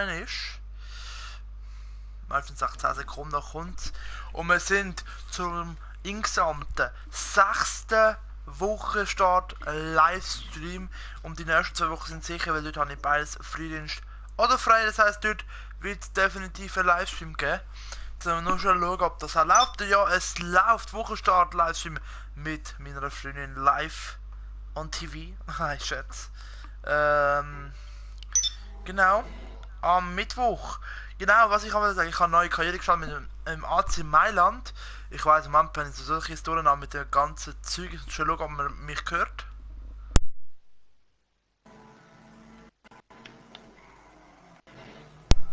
ist. Meistens nach 10 Sekunden kommt. Und wir sind zum insgesamten 6. Wochenstart Livestream. Und die nächsten 2 Wochen sind sicher, weil dort habe ich beides Frühdienst oder frei. Das heisst, dort wird es definitiv einen Livestream geben. Jetzt müssen wir nur schon schauen, ob das auch läuft. Ja, es läuft. Wochenstart Livestream mit meiner Freundin live on TV. Hi, Schätze. Genau. Am Mittwoch. Genau, was ich aber sagen, ich habe eine neue Karriere gestartet mit dem AC Mailand. Ich weiß, am Ende, wenn ich so solche Historien habe mit dem ganzen Zeug, ich muss schon schauen, ob man mich hört.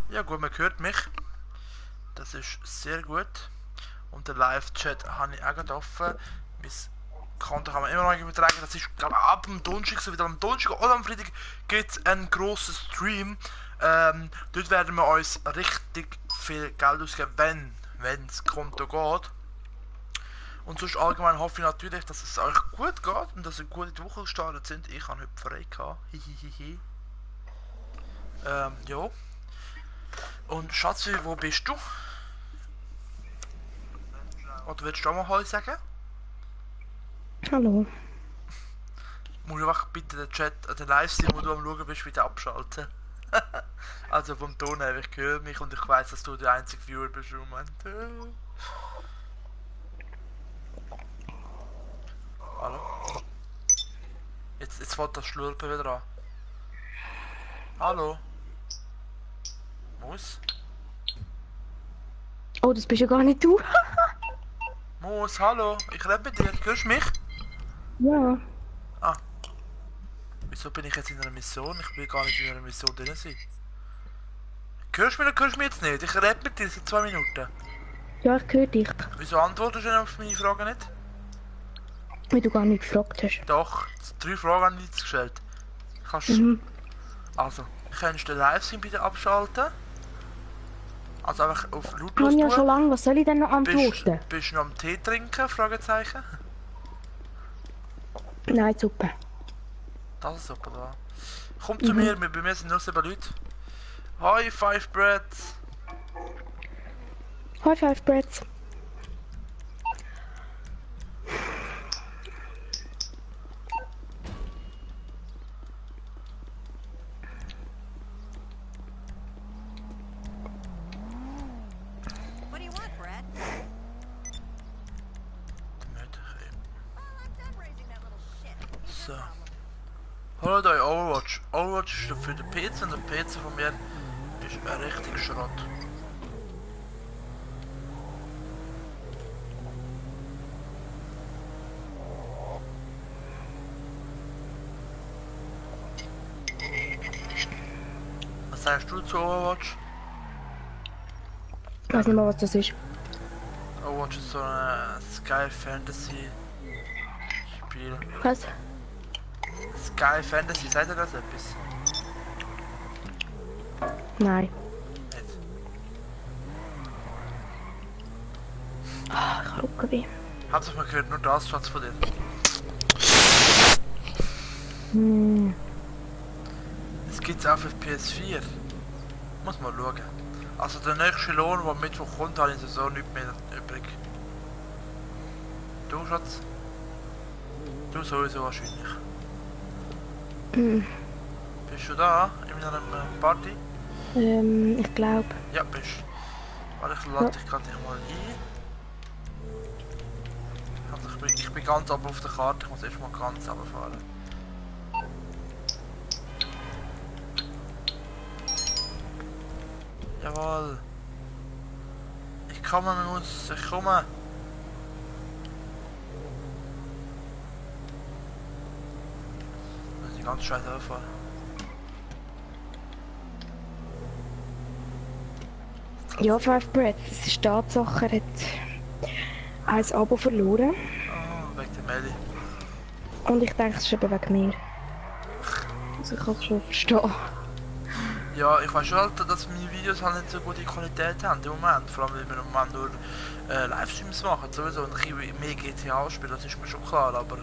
Ja gut, man hört mich. Das ist sehr gut. Und den Live-Chat habe ich auch gerade offen. Mein Konto kann man immer noch übertragen. Das ist, glaube ich, ab dem Donnerstag, so wieder am Donnerstag oder am Freitag gibt es einen grossen Stream. Dort werden wir uns richtig viel Geld ausgeben, wenn das Konto geht. Und sonst allgemein hoffe ich natürlich, dass es euch gut geht und dass ihr gut in die Woche gestartet sind. Ich habe heute frei gehabt. Hihihihi. Ja. Und Schatzi, wo bist du? Oder willst du auch mal Hallo sagen? Hallo. Musst du einfach bitte den Chat, den Livestream, wo du am Schauen bist, wieder abschalten. Also vom Ton her, ich höre mich und ich weiß, dass du der einzige Viewer bist im Moment. Hallo? Jetzt fängt das Schlurpen wieder an. Hallo? Muss? Oh, das bist ja gar nicht du. Muss, hallo? Ich rede mit dir, hörst du mich? Ja. Ah. Wieso bin ich jetzt in einer Mission? Ich will gar nicht in einer Mission drin sein. Hörst du mich oder hörst du mich jetzt nicht? Ich rede mit dir seit 2 Minuten. Ja, ich höre dich. Wieso antwortest du denn auf meine Fragen nicht? Weil du gar nicht gefragt hast. Doch, 3 Fragen habe ich jetzt gestellt. Kannst Also, kannst du den Livestream bitte abschalten? Also einfach auf lautlos Ich habe ja tun. schon lange, was soll ich denn noch antworten? Bist du noch am Tee trinken? Fragezeichen. Nein, super. Das ist super da. Komm zu mir, bei mir sind nur 7 Leute. Hi, 5 Breads. High five, Breads. What do you want, Brad? Oh, I'm done raising that little shit. So. Hallo da, Overwatch. Overwatch ist für den PC und der PC von mir ist ein richtig Schrott. Was sagst du zu Overwatch? Ich weiß nicht mal, was das ist. Overwatch ist so ein Sky Fantasy Spiel. Was? Sky Fantasy, sagt ihr das etwas? Nein. Nicht. Ah, ich habe Rückenweh. Habt ihr mal gehört, nur das Schatz von dir? Es gibt's auch für PS4. Muss mal schauen. Also der nächste Lohn, der am Mittwoch kommt, habe ich so nicht mehr übrig. Du Schatz? Du sowieso wahrscheinlich. Bist du da? In einer Party? Ich glaube. Ja, bist. Warte, ich lade dich gerade mal ein. Also ich bin ganz oben auf der Karte, ich muss erst mal ganz runterfahren. Jawohl. Ich komme, ich komme. Muss ich ganz scheiße runterfahren. Ja, Five Breads. Es ist Tatsache, er hat ein Abo verloren. Oh, wegen der Melli. Und ich denke, es ist eben wegen mir. Also ich kann es schon verstehen. Ja, ich weiß schon halt, dass meine Videos halt nicht so gute Qualität haben im Moment. Vor allem, weil wir im Moment nur Livestreams machen. Sowieso und ich mehr GTA spielen, das ist mir schon klar. Aber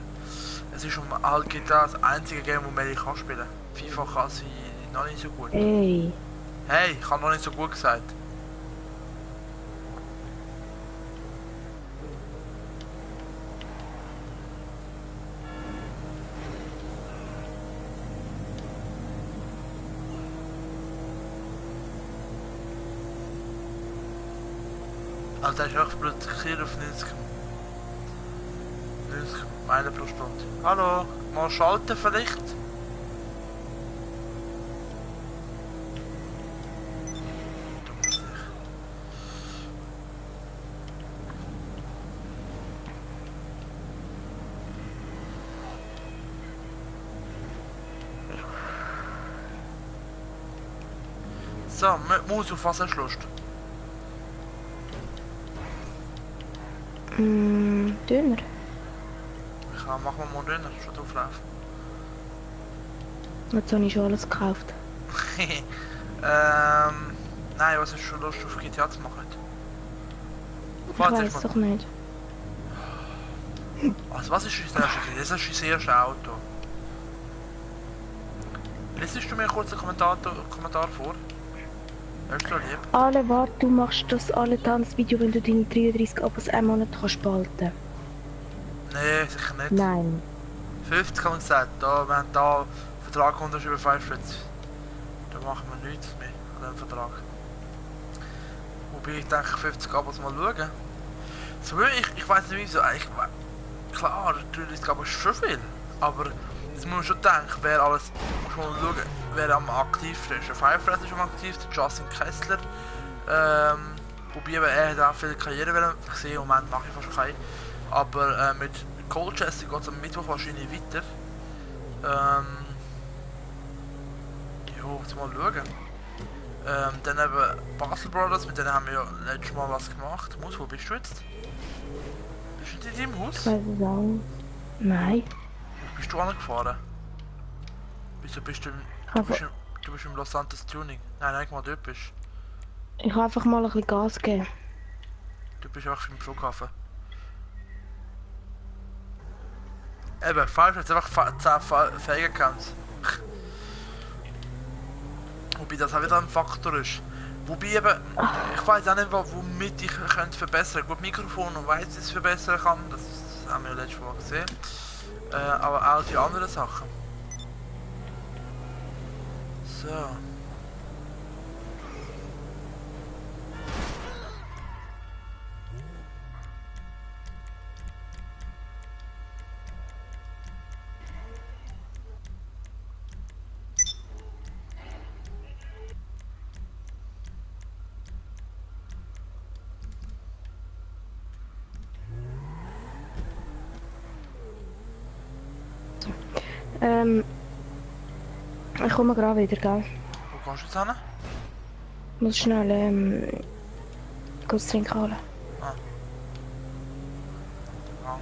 es ist halt GTA das einzige Game, wo Melli kann spielen. FIFA kann sie noch nicht so gut. Ey. Hey, ich habe noch nicht so gut gesagt. Also der ist echt blöd auf 90 Meilen pro Stunde. Hallo, mal schalten vielleicht? Dummes Ding. So, Maus, auf was hast du Lust? Döner. Machen wir mal einen Döner, schon drauflaufen. Jetzt habe ich schon alles gekauft. Nein, was hast du schon Lust auf GTA zu machen? Ich Warte, weiß doch nicht. Also was ist dein erstes GTA? Das ist dein erstes Auto. Liest du mir kurz einen Kommentar vor? Hörst du lieb? Alle, warte, du machst das alle Tanzvideo, wenn du deine 33 Abos einen Monat kannst behalten. Nee, sicher nicht. Nein. 50 haben wir gesagt, da, wir haben da einen Vertrag unterschrieben, 5 Schritt. Da machen wir nichts mehr an diesem Vertrag. Wobei ich denke, 50 Abos mal schauen. So, ich weiß nicht wieso, eigentlich, klar, 33 Abos ist schon viel, aber jetzt muss man schon denken, wer alles, muss man schauen, wer am aktivsten ist. Der Firefly ist am aktivsten, Justin Kessler, wobei eben er hat auch viele Karriere gesehen, im Moment mache ich fast keine, aber mit Colchester geht es am Mittwoch wahrscheinlich weiter. Jo, jetzt mal schauen. Dann eben Basel Brothers, mit denen haben wir ja letztes Mal was gemacht. Mus, wo bist du jetzt? Bist du in deinem Haus? Ich weiß es auch nicht. Nein. Bist du angefahren? Wieso bist du du bist im Los Santos Tuning? Nein, nein, mal dort bist. Ich habe einfach mal ein bisschen Gas gegeben. Du bist einfach im Flughafen. Eben, falsch, jetzt einfach 10 Fake-Accounts. Wobei das auch wieder ein Faktor ist. Wobei eben, ich weiß auch nicht, womit ich könnte verbessern. Gut, Mikrofon und weiss, dass ich es verbessern kann, das haben wir ja letztes Mal gesehen. Aber auch die anderen Sachen. So. Ich komme gerade wieder, gell? Wo kommst du jetzt hin? Ich muss schnell kurz trinken holen. Ah. Ah.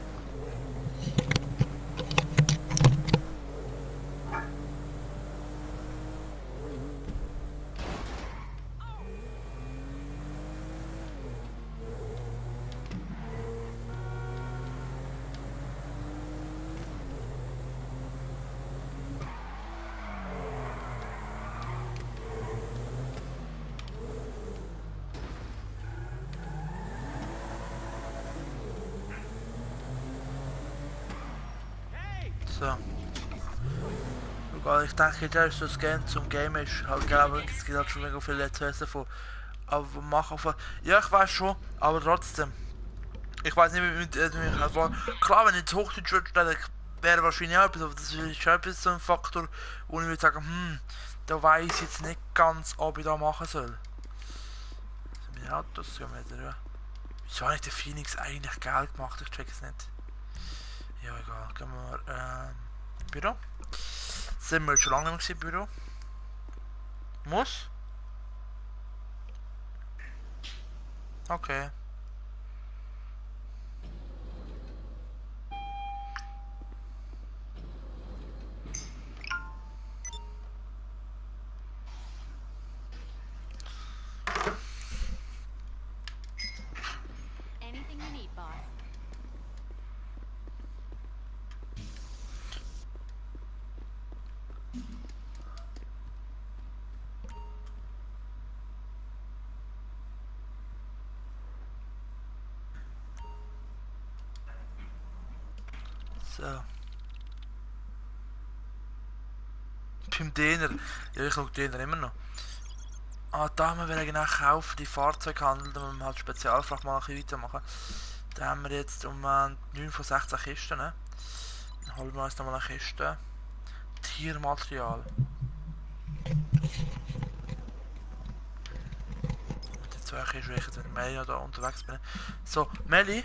So. Ich denke, der ist so das Game zum Game ist halt glaube ich, es gibt halt schon mega viele Let's Plays davon. Aber machen von. Ja, ich weiß schon, aber trotzdem. Ich weiß nicht, wie also, klar, wenn ich jetzt Hochdeutsch würde, dann wäre wahrscheinlich auch etwas, aber das ist schon etwas so ein Faktor, wo ich würde sagen, da weiß ich jetzt nicht ganz, ob ich da machen soll. Also meine Autos gehen wieder, ja. Wieso habe ich den Phoenix eigentlich geil gemacht? Ich check es nicht. Ja, egal. Gehen wir Büro. Sind wir jetzt schon lange nicht mehr im Büro? Muss? Okay. Anything you need, boss. So. Beim Däner. Ja, ich schaue Däner immer noch. Ah, da haben wir genau kaufen, die Fahrzeughandel, da müssen wir halt Spezialfracht mal ein bisschen weitermachen. Da haben wir jetzt um 9 von 16 Kisten, ne? Dann holen wir uns nochmal eine Kiste. Tiermaterial. Und die zwei Kisten, wenn ich mit Meli da unterwegs bin. So, Meli,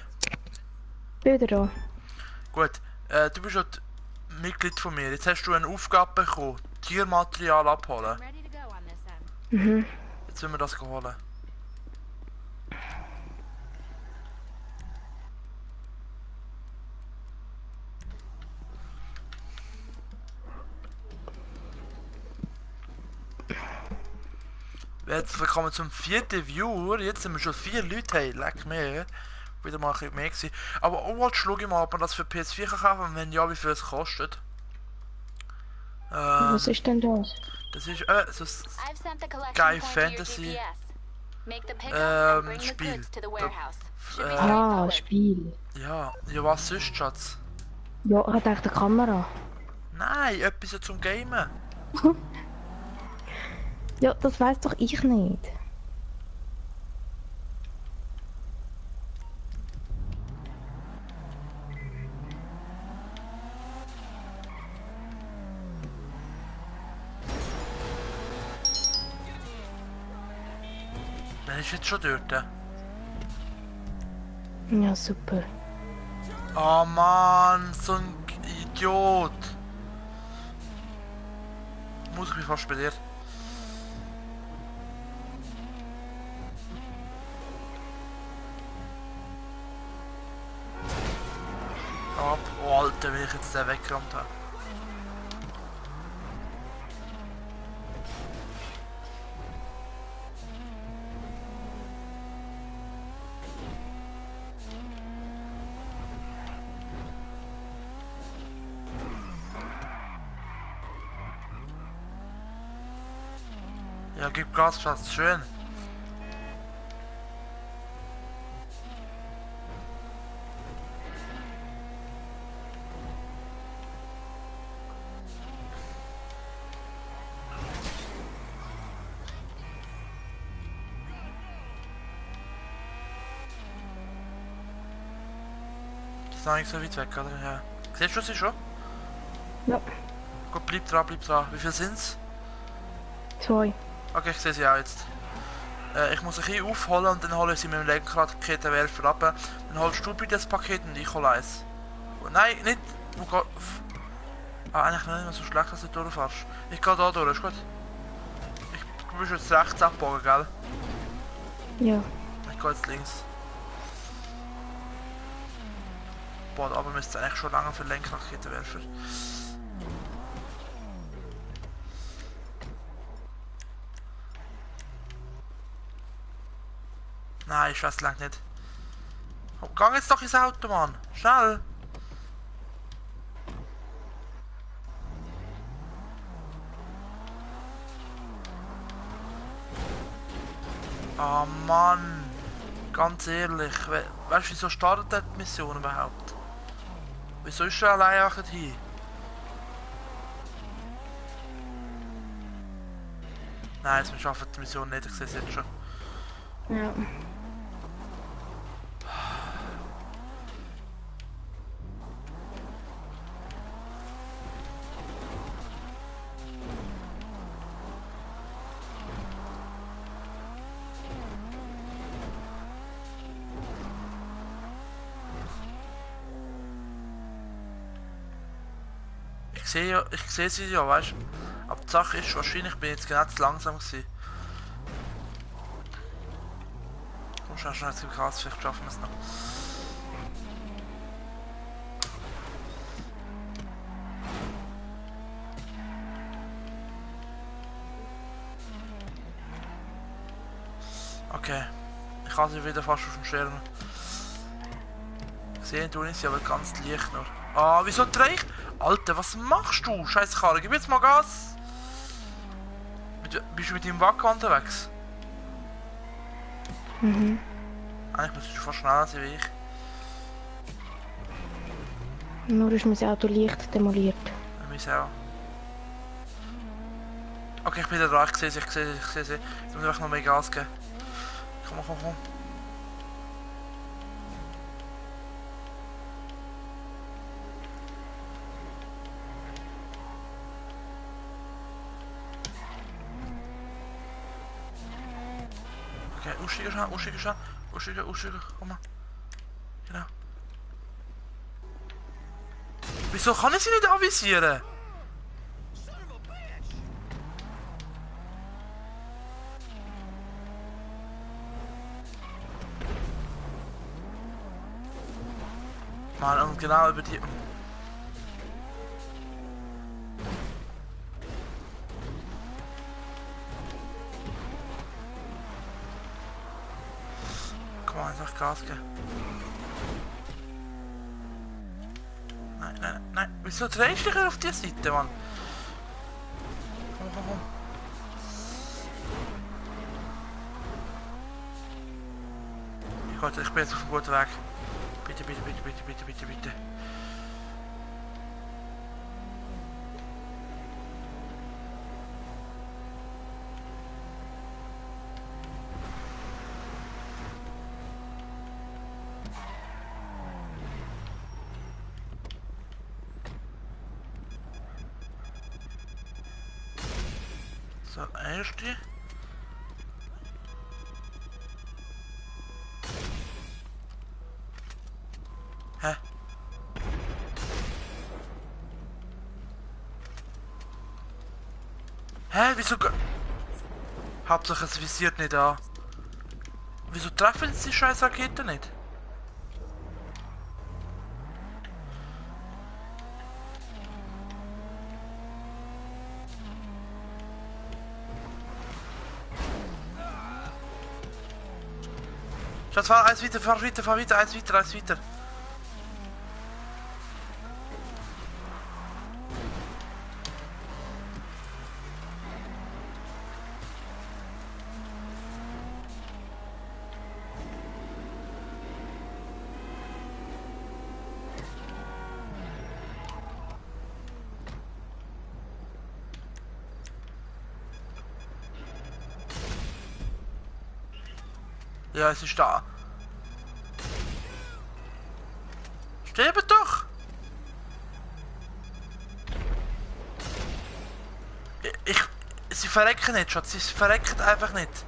Wieder da. gut, du bist ja Mitglied von mir. Jetzt hast du eine Aufgabe bekommen, Tiermaterial abholen. I'm ready to go on this end. Mhm. Jetzt müssen wir das holen. Jetzt kommen wir zum 4. Viewer. Jetzt sind wir schon 4 Leute. Hey, leck mehr. Wieder mal ein bisschen mehr gewesen. Aber Overwatch schlug ich mal, ob man das für PS4 kann kaufen und wenn ja, wie viel es kostet. Was ist denn das? Das ist so I've sent the collection Guy point to your Fantasy, GPS. Make the pickup and bring the Spiel. goods to the warehouse. Should be Äh, straightforward. Spiel. ja, was sonst, Schatz? Ja, ich dachte eine Kamera. Nein, etwas ja zum Gamen. Ja, das weiß doch ich nicht. Dann ist jetzt schon dort. Ja, super. Oh Mann, so ein Idiot. Muss ich mich fast bei dir. Ab. Oh Alter, wie ich jetzt den weggerammt habe. Ja, gib Gas, Schatz, schön. Das ist noch nicht so weit weg, oder? Ja. Siehst du sie schon? Ja, Gut, bleib dran, bleib dran. Wie viel sind's? 2. Okay, ich sehe sie auch jetzt. Ich muss ein bisschen aufholen und dann hole ich sie mit dem Lenkraketenwerfer ab. Dann holst du bitte das Paket und ich hole eins. Oh, nein, nicht. Wo geht... Ah, eigentlich nicht mehr so schlecht, dass du durchfährst. Ich gehe da durch, ist gut. Du bist jetzt rechts abgebogen, gell? Ja. Ich gehe jetzt links. Boah, aber müsste eigentlich schon lange für Lenkraketenwerfer. Nein, ich weiß lang nicht. Oh, gang jetzt doch ins Auto, Mann. Schnell. Ah, Mann. Ganz ehrlich. Weißt du, wieso startet die Mission überhaupt? Wieso ist er allein einfach hin? Nein, wir schaffen die Mission nicht. Ich sehe es jetzt schon. Ja. Ich sehe sie ja, weißt du. Aber die Sache ist, wahrscheinlich bin ich jetzt genau zu langsam gewesen. Komm schnell zum Gas, vielleicht schaffen wir es noch. Okay. Ich habe sie wieder fast auf dem Schirm. Sehen tue ich sie aber ganz leicht nur. Ah, wieso drehe ich? Alter, was machst du? Scheiße Karre, gib jetzt mal Gas! Bist du mit deinem Wagen unterwegs? Mhm. Eigentlich müsstest du fast schneller sein wie ich. Nur ist mein Auto leicht demoliert. Meins auch. Okay, ich bin da dran, ich sehe sie. Ich muss einfach noch mehr Gas geben. Komm. Okay, aussteigen, komm mal. Genau. Wieso kann ich sie nicht anvisieren? Mann, und genau über die... Komm mal, einfach Gas geben. Nein. Wieso drehst du dich auf die Seite, Mann? Komm. Ich bin jetzt auf einem guten Weg. Bitte. So, erste. Hä? Wieso... Hauptsache es visiert nicht an. Wieso treffen sie die scheiß Raketen nicht? Schatz, fahr weiter, eins weiter. Ja, es ist da. Sterbe doch! Sie verrecken nicht, Schatz. Sie verrecken einfach nicht.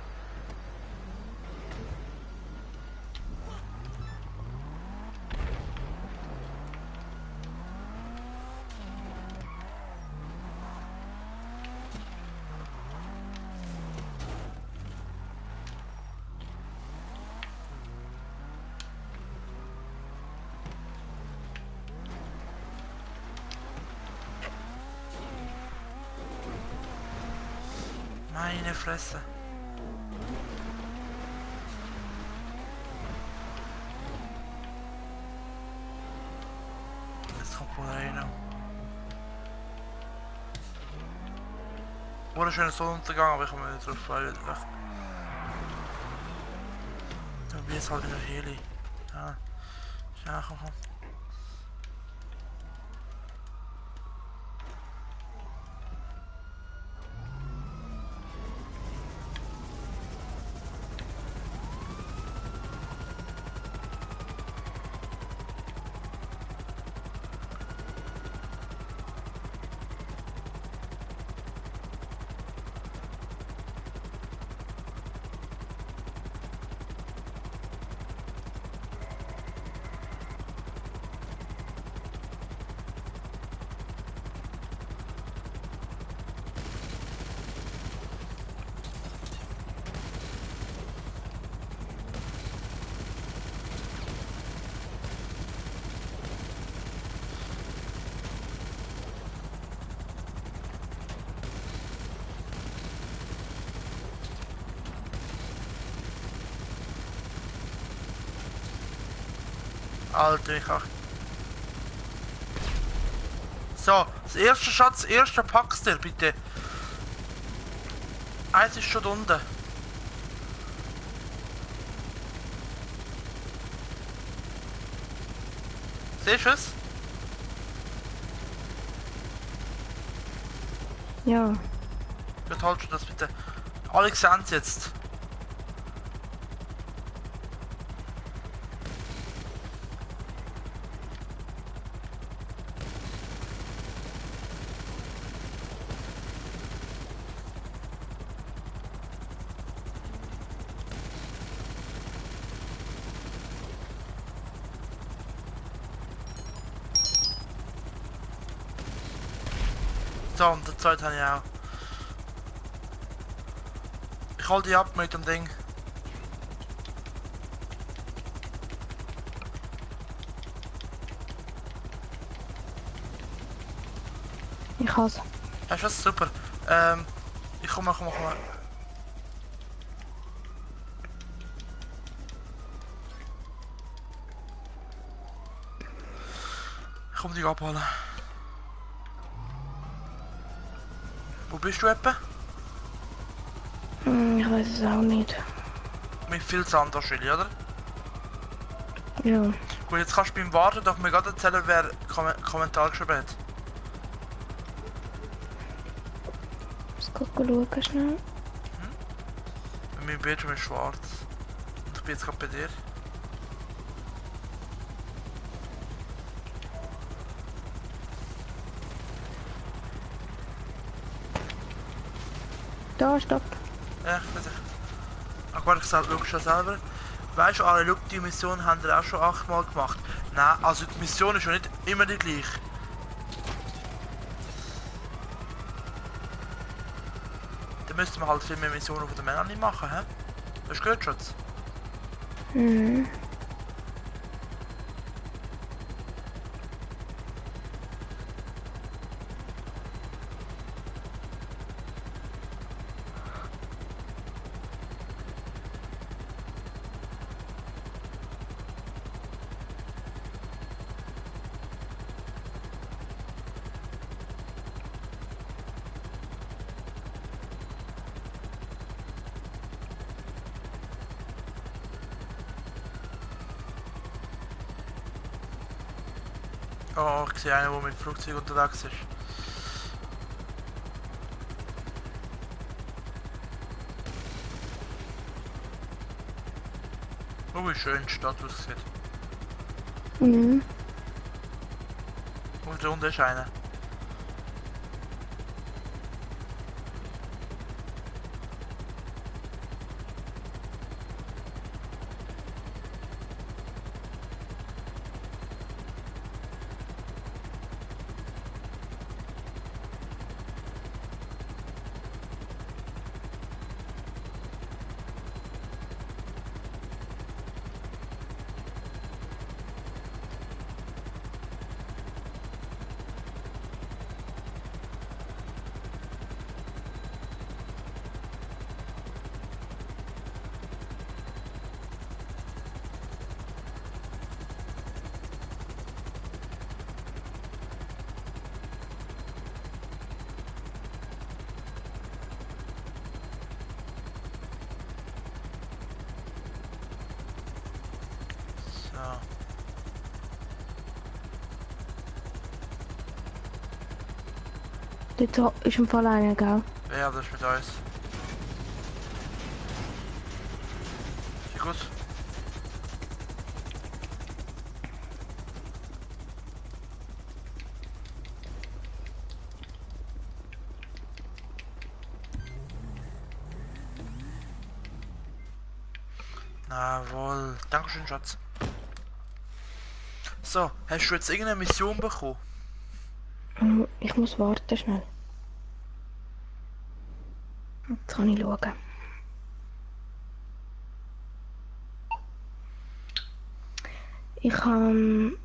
Meine Fresse. Jetzt kommt wohl rein. Wunderschöner Sonnenuntergang, aber ich komme nicht drauf freuen. Dann wird es halt wieder Heli. Ja, komm. Alter, ich auch. So, das erste Schatz, erster packst dir bitte. Eins ist schon unten. Siehst du es? Ja. Gut, halt schon das bitte. Alle sehen es jetzt. So, und der Zeit habe ich auch. Ich hol die ab mit dem Ding. Ich has. Ja, ist das super. Ich komme. Ich komme dich abholen. Wo bist du etwa? Ich weiß es auch nicht. Mit viel Sand wahrscheinlich, oder? Ja. Gut, jetzt kannst du beim Warten doch mir gerade erzählen, wer Kommentar geschrieben hat. Ich muss schauen schnell. Mein Bildschirm ist schwarz. Und ich bin jetzt gerade bei dir. Da, stopp. Ja, ich weiß nicht. Ach warte, schau schon selber. Weißt du, alle die Mission haben wir auch schon 8-mal gemacht. Nein, also die Mission ist ja nicht immer die gleiche. Dann müssten wir halt viel mehr Missionen von den Männern nicht machen, hä? Das ist gut, Schatz. Mhm. Oh, ich sehe einen, der mit dem Flugzeug unterwegs ist. Oh, wie schön die Stadt aussieht. Mhm. Und da unten ist einer. So. Dort ist im Fall einer, gell? Ja, das ist mit uns. Ist gut? Jawohl. Dankeschön, Schatz. So, hast du jetzt irgendeine Mission bekommen? Ich muss warten schnell. Jetzt kann ich schauen. Ich habe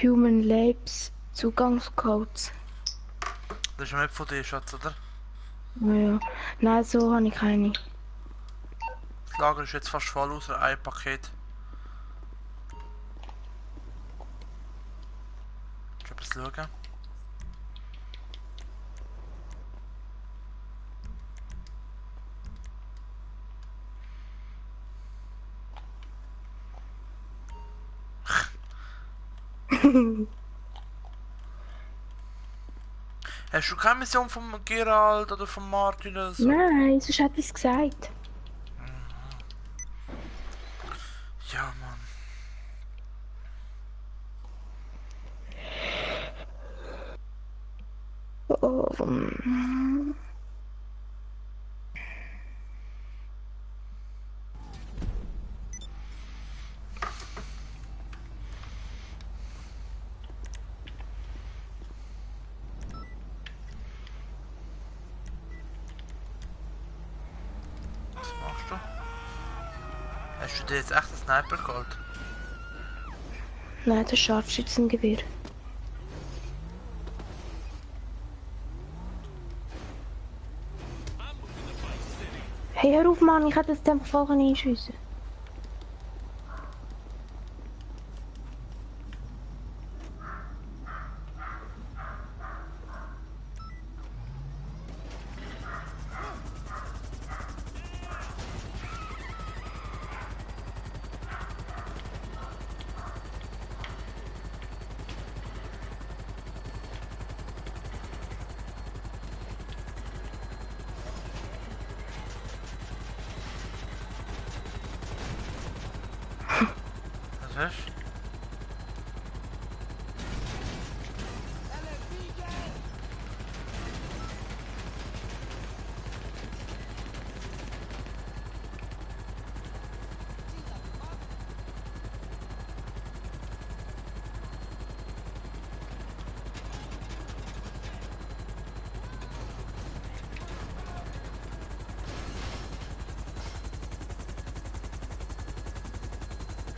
Human Labs Zugangscodes. Das ist ja nicht von dir, Schatz, oder? Ja. Nein, so habe ich keine. Das Lager ist jetzt fast voll, außer ein Paket. Ich etwas schauen. Hast du keine Mission von Gerald oder von Martin oder so? Nein, sonst hätte ich es gesagt. Ja, Mann. Oh, Was machst du? Hast du dir jetzt echt einen Sniper geholt? nein, das ist Scharfschützengewehr. Hey, hör auf, Mann, ich hätte das Tempo voll einschiessen. Was ist?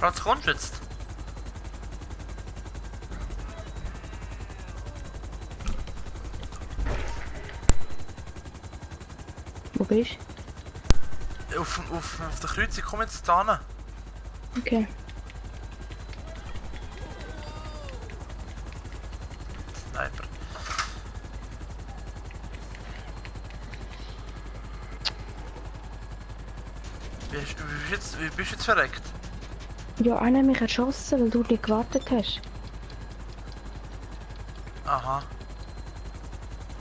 Was kommst du jetzt? Wo bist Auf der Kreuzung, komm jetzt da hin. du? Okay. Sniper. Wie bist du jetzt verreckt? Ja, einer hat mich erschossen, weil du nicht gewartet hast. Aha,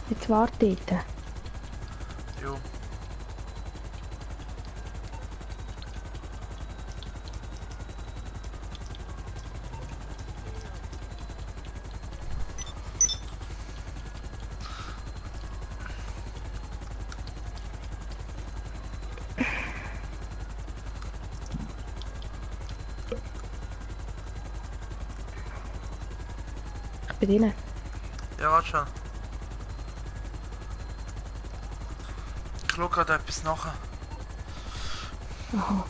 Jetzt warte dort. jo. Ich bin drinnen. Ja, warte schon. Ich schau gerade etwas nachher. Aha.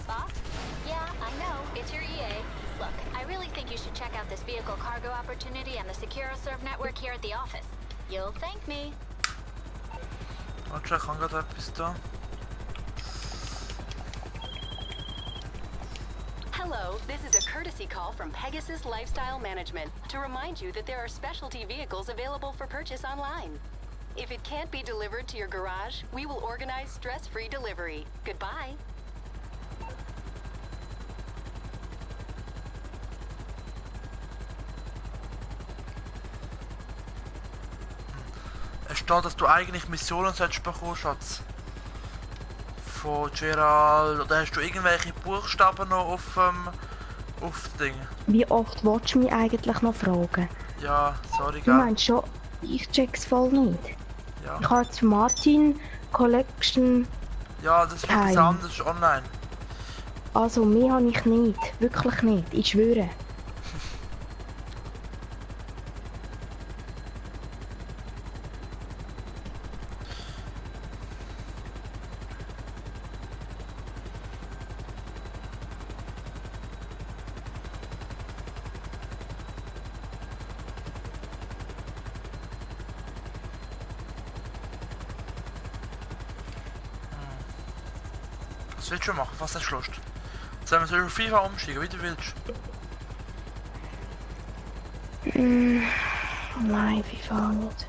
Boss? Yeah, I know. It's your EA. Look, I really think you should check out this vehicle cargo opportunity on the SecuroServe network here at the office. You'll thank me. Warte schon, ich kann gerade etwas da. Hello, this is a courtesy call from Pegasus Lifestyle Management to remind you that there are specialty vehicles available for purchase online. If it can't be delivered to your garage, we will organize stress-free delivery. Goodbye. Es steht, dass du eigentlich Missionen solltest bekommen, Schatz. Von Gerald. Oder hast du irgendwelche Buchstaben noch auf das Ding? Wie oft willst du mich eigentlich noch fragen? Ja, sorry, Du gell? meinst schon, ich check's voll nicht. Ja. Ich habe jetzt Martin Collection, Ja, das ist etwas Kein. anderes online. also mehr habe ich nicht. Wirklich nicht, ich schwöre. Was willst du machen? Was hast du Lust? Sollen wir so über FIFA umsteigen, wie du willst? Nein, FIFA nicht.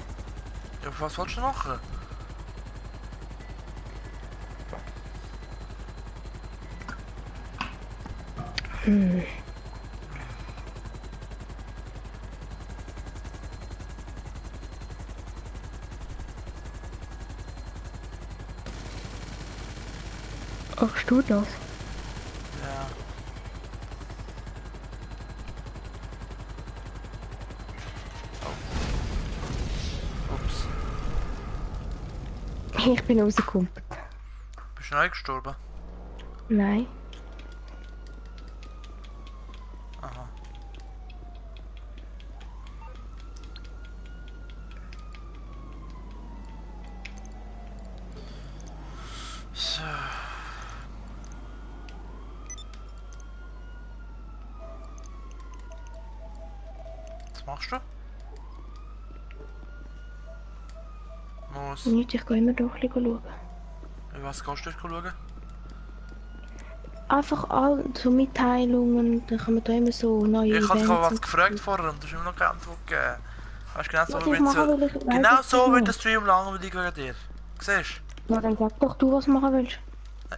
Ja, was willst du machen? Machst du das? Ja. Oh. Ups. Ich bin rausgekommen. Bist du neu gestorben? Nein. Aha. So. Was machst du? Muss. Nicht, ich gehe immer doch ein bisschen schauen. Was kannst du schauen? Einfach all so Mitteilungen, dann kann man da immer so neue Ich habe dich aber was und- gefragt vorher und du hast mir noch keine Antwort gegeben. Weißt du, genau so Was wird ich machen will, ich weiss genau es so nicht. wird der Stream langweilig wegen dir. Siehst Ja, dann sag doch du, was du machen willst. du?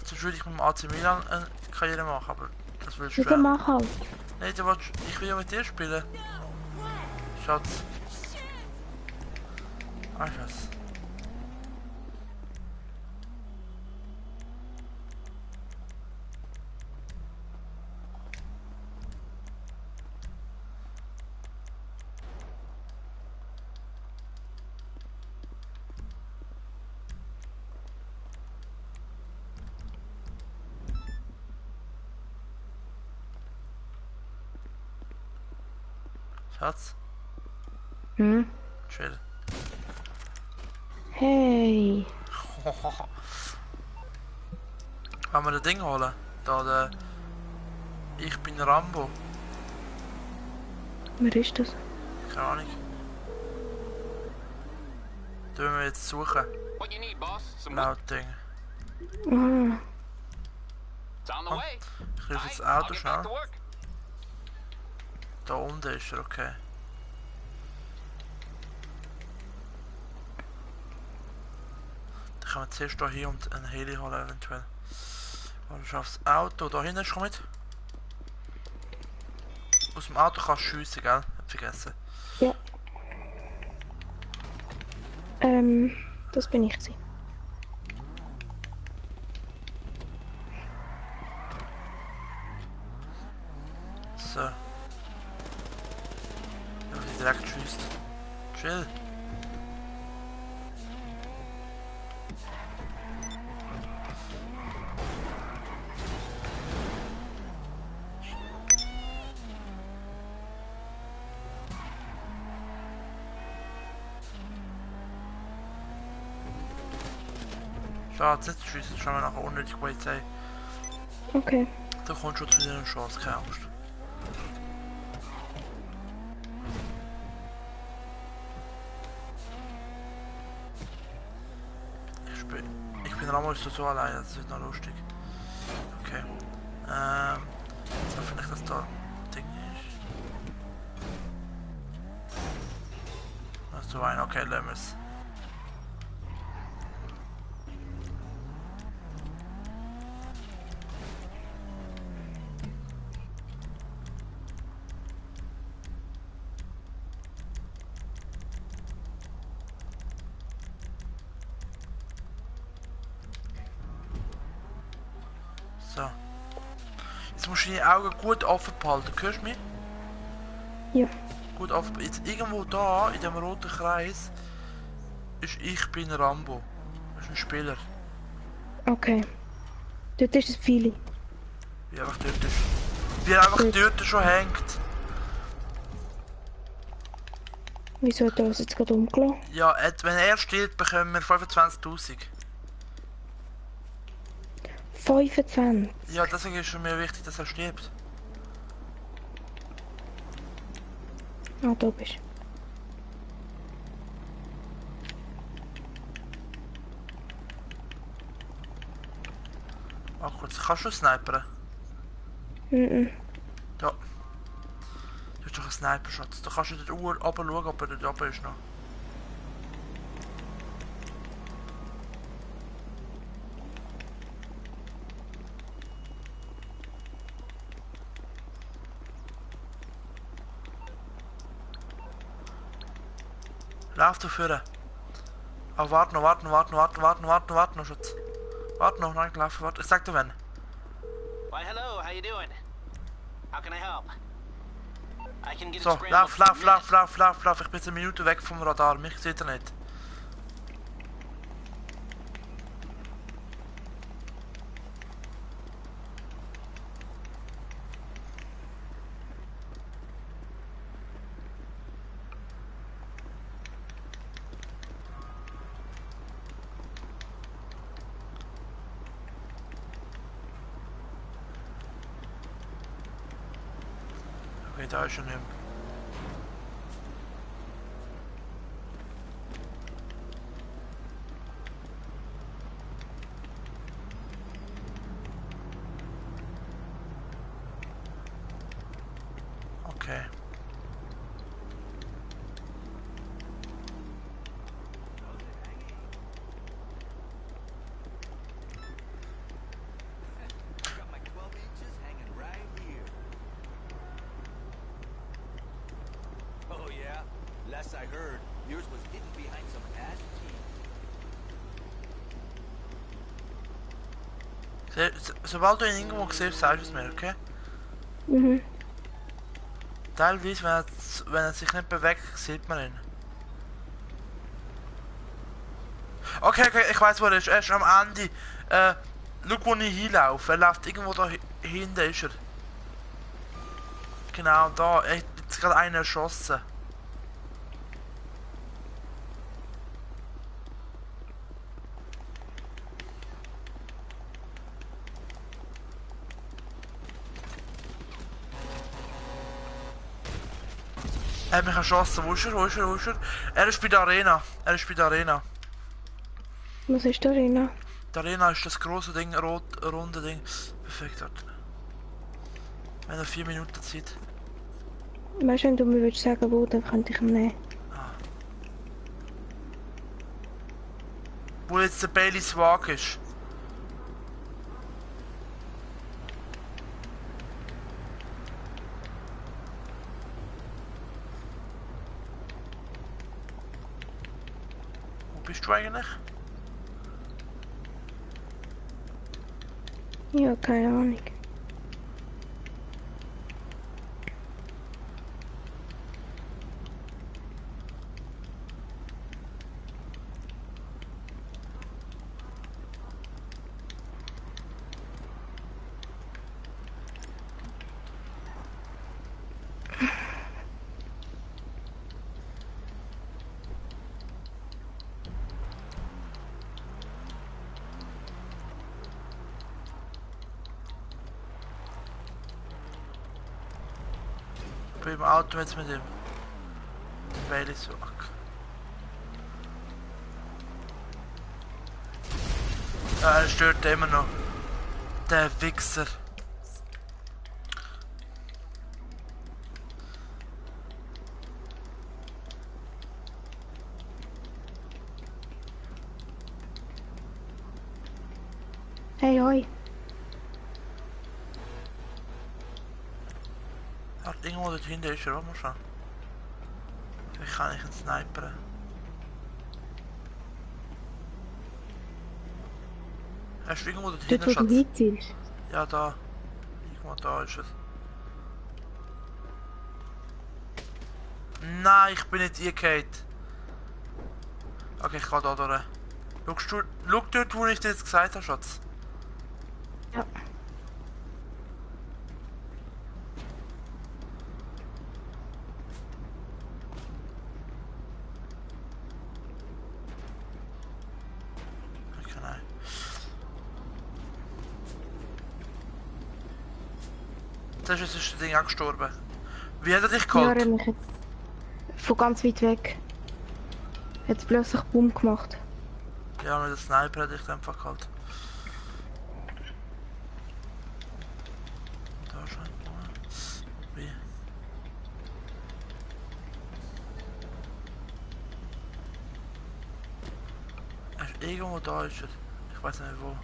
Sonst würde ich mit dem AC Milan eine Karriere machen, aber das willst du Ja, dann mach halt. Nein, ich will ja mit dir spielen. Schatz. Ah, Schatz. Schatz, Hm? chill. Hey. Wollen wir das Ding holen? Da, der... Ich bin Rambo. Wer ist das? Keine Ahnung. Da müssen wir jetzt suchen. What you need, boss? Some Laut Ding. Ah, It's on the Oh, way. ich rufe jetzt das I'll Auto get back schnell. to work. Da unten ist er, okay. Dann können wir zuerst hier hin und einen Heli holen eventuell. Du schaffst das Auto, da hinten ist, komm mit. Aus dem Auto kannst du schiessen, gell? Hab vergessen. ja. Das bin ich gewesen. So. Ja, die direkt schießt. Chill. Schade, nicht schießen, schauen wir nachher unnötig Wait sein. Okay. Da kommt schon wieder eine Chance, keine Angst. Ich bin Ramos so alleine, das wird noch lustig. Okay. Jetzt hoffe ich, dass da ein Ding ist. Hast du einen? Okay, lassen wir es. So. Jetzt musst du deine Augen gut offen behalten, hörst du mich? Ja. Gut offen. Jetzt irgendwo da, in dem roten Kreis, ist Ich bin Rambo. Das ist ein Spieler. Okay. Dort ist das Pfeili. Wie er einfach dort ist. Wie er einfach Gut. dort schon hängt. Wieso hat er das jetzt gerade umgelassen? Ja, wenn er stirbt, bekommen wir 25.000. 25. Ja, deswegen ist es mir wichtig, dass er stirbt. Ah, da bist Ach kurz, kannst du snipern? du. Mhm. Ja. Du hast doch einen Sniper-Schatz. Da kannst du dort oben schauen, ob er dort oben ist noch. Lauf da vorne. Aber warte noch, Schatz. Warte noch, nein, lauf, warte. Ich sag dir wenn. Why, hello, how you doing? How can I help? I can get it So, scrambled lauf. for a minute. Ich bin jetzt eine Minute weg vom Radar. Mich sieht er nicht. Okay, da ist schon hin. Okay. Got my 12 inches hanging right here. Oh yeah? Last I heard, yours was hidden behind some ash tea. Sobald du ihn irgendwo siehst, sagst du es mir, okay? Mhm. Teilweise, wenn er sich nicht bewegt, sieht man ihn. Okay, ich weiß, wo er ist. Er ist am Ende. Schau, wo ich hinlaufe. Er läuft irgendwo da hinten, ist er. Genau, da. Er hat jetzt gerade einen erschossen. Er hat mich erschossen. Wo ist er? Er ist bei der Arena. Was ist da drin? Die Arena ist das große Ding, runde Ding. Perfekt, dort. Wir haben noch 4 Minuten Zeit. Weißt du, wenn du mir würdest sagen, wo, dann könnte ich ihn nehmen. Wo jetzt der Baileys Wagen ist. Wo bist du eigentlich? Ja, keine Ahnung. Ich bin im Auto jetzt mit dem Baileys Wagen. Ja, er stört immer noch. Der Wichser. Hey, hoi. Irgendwo dort hinten ist er, warte mal schon. Vielleicht kann ich ihn snipern. Er ist irgendwo dort Dort, hinten, wo du Schatz. hinziehst. Ja, da. Irgendwo da ist er. Nein, ich bin nicht eingefallen. Okay, ich gehe da durch. Schau dort, wo ich dir jetzt gesagt habe, Schatz. Ja. Okay, nein. Das ist das Ding auch gestorben. Wie hat er dich Ja, geholt? er hat mich jetzt von ganz weit weg. Hat plötzlich Bumm gemacht. Ja, mit dem Sniper hätte ich einfach geholt. Da schon. Wie? Irgendwo da ist er. Ich weiß nicht wo.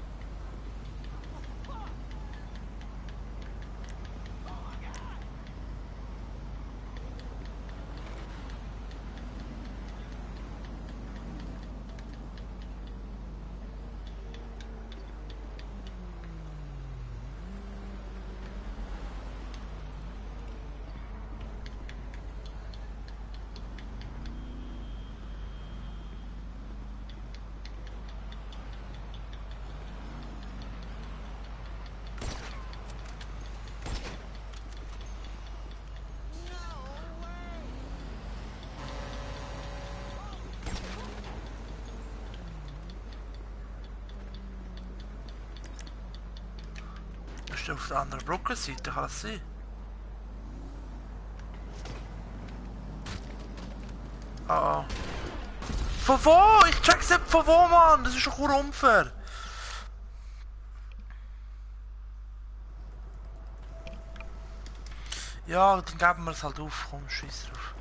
Ist auf der anderen Brückenseite, kann das sein? Ah. Von wo? Ich check's nicht von wo, Mann! Das ist doch unfair! Ja, dann geben wir es halt auf. Komm, scheiß drauf.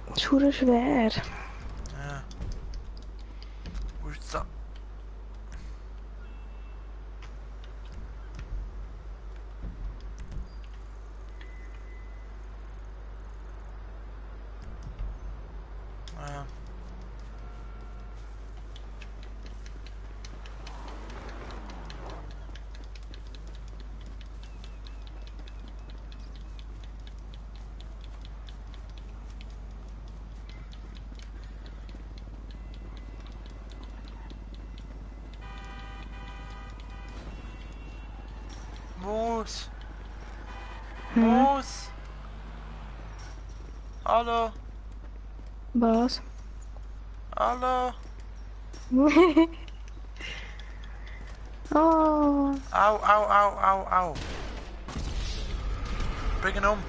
Das ist verdammt schwer. Ja. Wo ist das? Ja. Moos! Moos! Hallo! Was? Hallo! Oh. Au, au, au, au, au! Bring ihn um!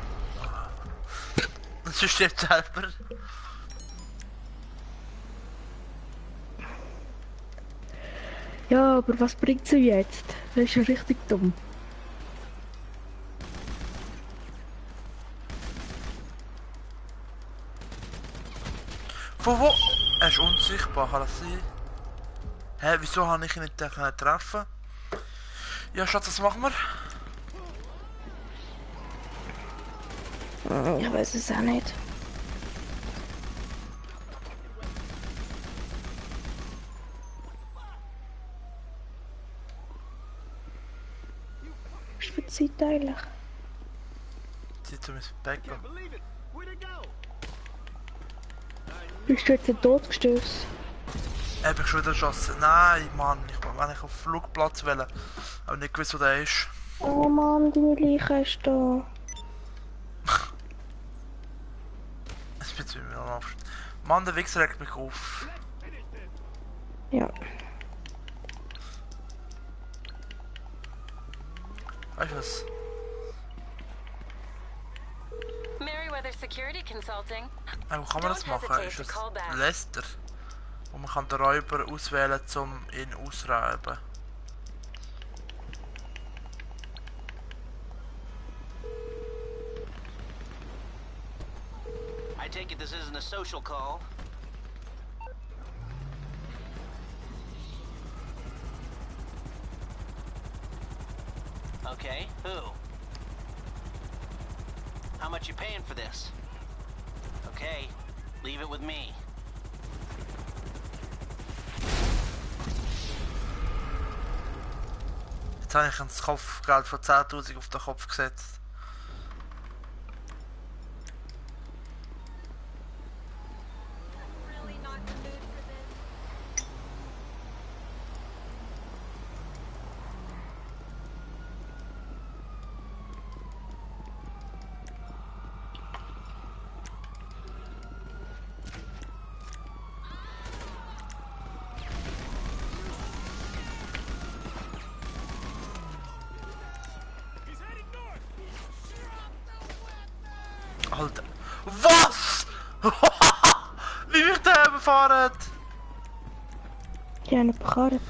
Das ist jetzt selber. Ja, aber was bringt sie jetzt? Das ist ja richtig dumm. Von wo? Er ist unsichtbar, kann das sein? Hä, wieso habe ich ihn nicht treffen? Ja, Schatz, was machen wir? Ich weiß es auch nicht. Was ist für die Zeit eigentlich? Zeit um ins Bett gehen. Believe it. Where'd it go? Bist du jetzt in den Tod gestürzt? Hab ich schon wieder geschossen? Nein, Mann, wenn ich auf den Flugplatz will, aber nicht gewusst, wo der ist. Oh Mann, deine Leiche ist da. Das wird mir noch auf. Mann, der Wichser regt mich auf. Ja. Weißt du was? Merryweather Security Consulting. Wo kann man das Don't machen? hesitate Ist to das call back. Lester? Wo man kann den Räuber auswählen, um ihn auszuräumen. I take it this isn't a social call. Okay, who? How much you paying for this? Okay, leave it with me. Jetzt habe ich ein Kopfgeld von 10.000 auf den Kopf gesetzt. Really not in the mood for this. Alter. Was? Wie mich der überfahren? Die haben ihn bekarrt.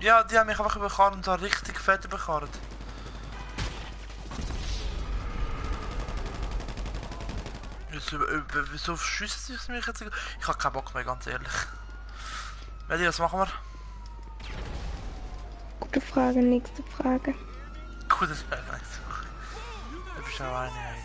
Ja, die haben mich einfach überfahren und zwar richtig fett überfahren. Wieso schiessen sie mich jetzt? Ich hab keinen Bock mehr, ganz ehrlich. Melli, was machen wir? Gute Frage, nächste Frage. Gutes Berg, nichts. Du bist alleine, ey.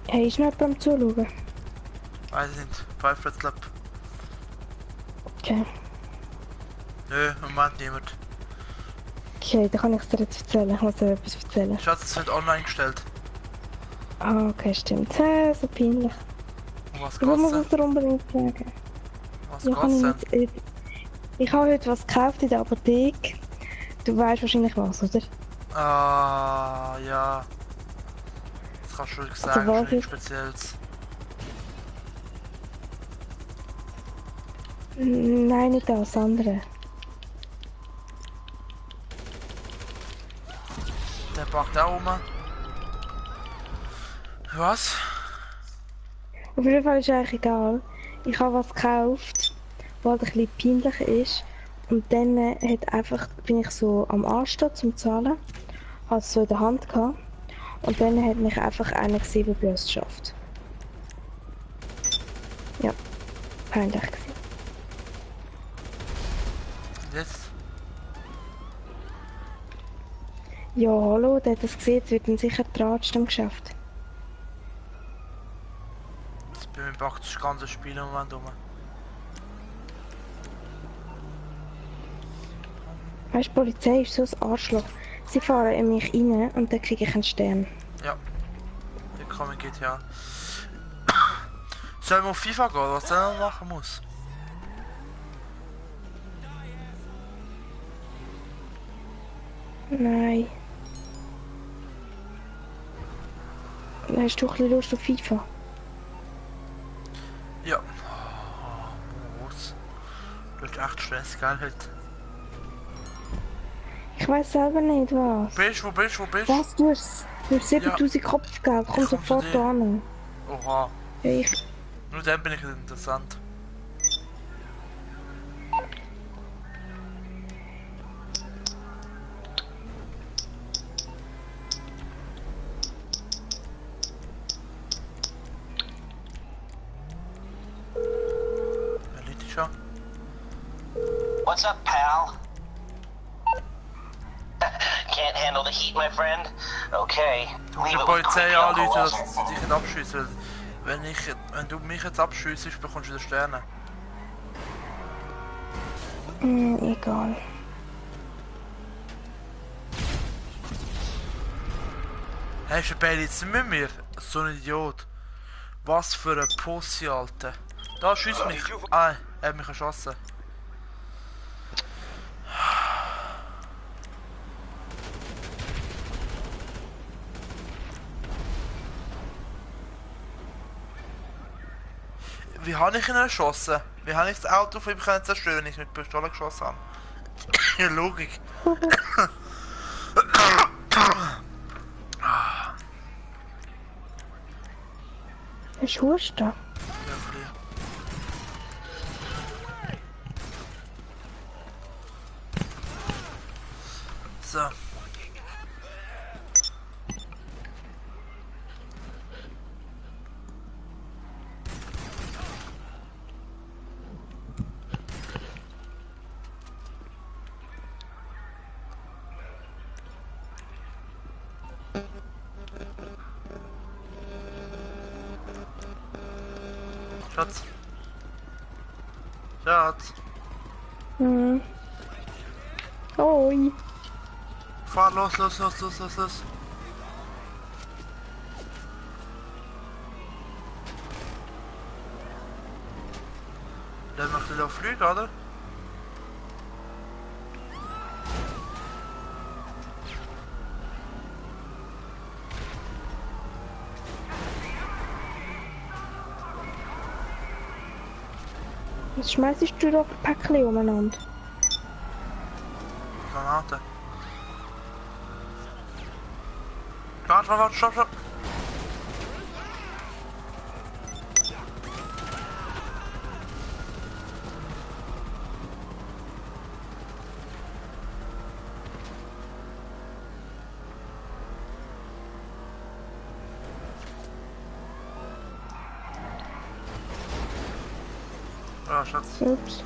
Hey, ist noch jemand am Zuschauen? Weiß ich nicht. Five Red Club. Okay. Nö, im Moment niemand. Okay, dann kann ich es dir jetzt erzählen. Ich muss dir etwas erzählen. Schatz, es wird online gestellt. Ah, okay, stimmt. So peinlich. Um was Ich muss geht's es denn? dir unbedingt sagen. Was Ja, geht's denn? Ich habe heute was gekauft in der Apotheke. Du weißt wahrscheinlich was, oder? Ah, ja. Das kannst du ruhig sagen, was ist nichts ist- Spezielles. Nein, nicht das andere. Der packt auch rum. Was? Auf jeden Fall ist eigentlich egal. Ich habe was gekauft, was halt ein bisschen peinlich ist. Und dann bin ich so am Anstehen zum Zahlen. Habe es so in der Hand gehabt. Und dann hat mich einfach einer gesehen, der bei uns schafft. Ja, peinlich gewesen. Jetzt? Ja, hallo, der hat das gesehen, jetzt wird ihn sicher geratscht im Geschäft. Jetzt bin ich praktisch das ganze Spiel im Moment rum. Weißt du, die Polizei ist so ein Arschloch. Sie fahren in mich rein und dann kriege ich einen Stern. Ja. Willkommen GTA. Sollen wir auf FIFA gehen, was der noch machen muss? Nein. Hast du ein bisschen Lust auf FIFA? Ja. Oh, was? Du hast echt Stress, gell, heute? Ich weiß selber nicht was. Wo bist du? Was? Du hast 7000 Kopfgeld. Komm Ich komm sofort zu dir. an. Oha. Ja, ich... Nur dann bin ich interessant. Erledigt schon. What's up, pal? Can't handle the heat, my friend? Okay. Du musst Leave die it with Polizei creepy anrufen, Uncle dass Walter. sie dich nicht abschiessen. Wenn du mich jetzt abschiessest, bekommst du wieder Sterne. Egal. Hey, ist der Bailey jetzt nicht mit mir? So ein Idiot. Was für ein Pussy, Alter. Da schießt mich. Ah, er hat mich erschossen. Wie habe ich ihn erschossen? Wie habe ich das Auto von ihm können zerstören, wenn ich mit Pistole geschossen habe? Ja, Logik. Hast du Husten? Ja, verliere. So. Schatz. Schatz. Oi. Fahr los. Dann möchte ich auf Flüge, oder? Was schmeißt du da für Päckchen umeinander? Granate. Warte, stopp. Ja, Schatz. Ups.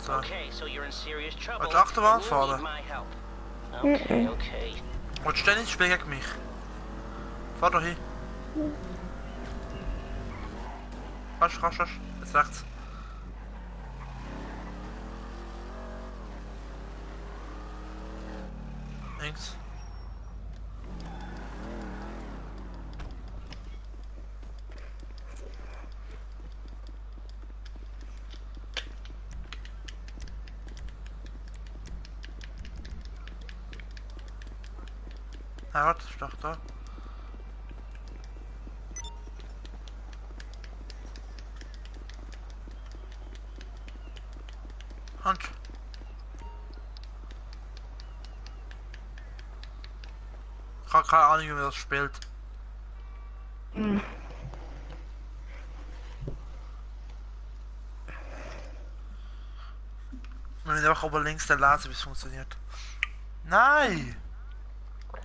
So. Okay, so you're in serious trouble. Willst du Achterbahn and you fahren? need my help. Okay, okay. Willst du denn nicht spielen gegen mich? Fahr doch hin. Kannst. Jetzt rechts. Links. Ah, warte, ist doch da. Hand. Ich habe keine Ahnung, wie man das spielt. Wir müssen einfach oben links dann lesen, wie es funktioniert. Nein!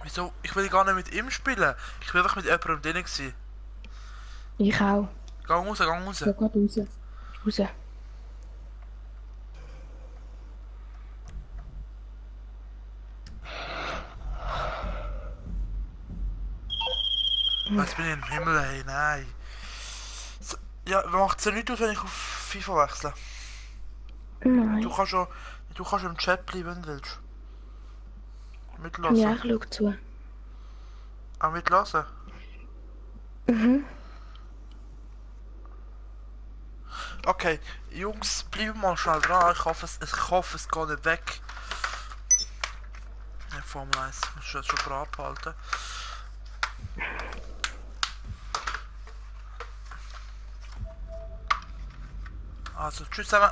Wieso? Ich will gar nicht mit ihm spielen. Ich will einfach mit jemandem drinnen sein. Ich auch. Gang raus. Ich geh grad raus. Raus. Jetzt bin ich im Himmel, hey, nein. So, ja, macht es ja nichts aus, wenn ich auf FIFA wechsle. Nein. Du kannst im Chat bleiben, wenn du willst. Mitlassen. Ja, ich schau zu. Auch mitlassen? Mhm. Okay, Jungs, bleiben mal schnell dran. Ich hoffe, es geht nicht weg. Ja, Formel 1, musst du jetzt schon brav halten. Also, tschüss zusammen.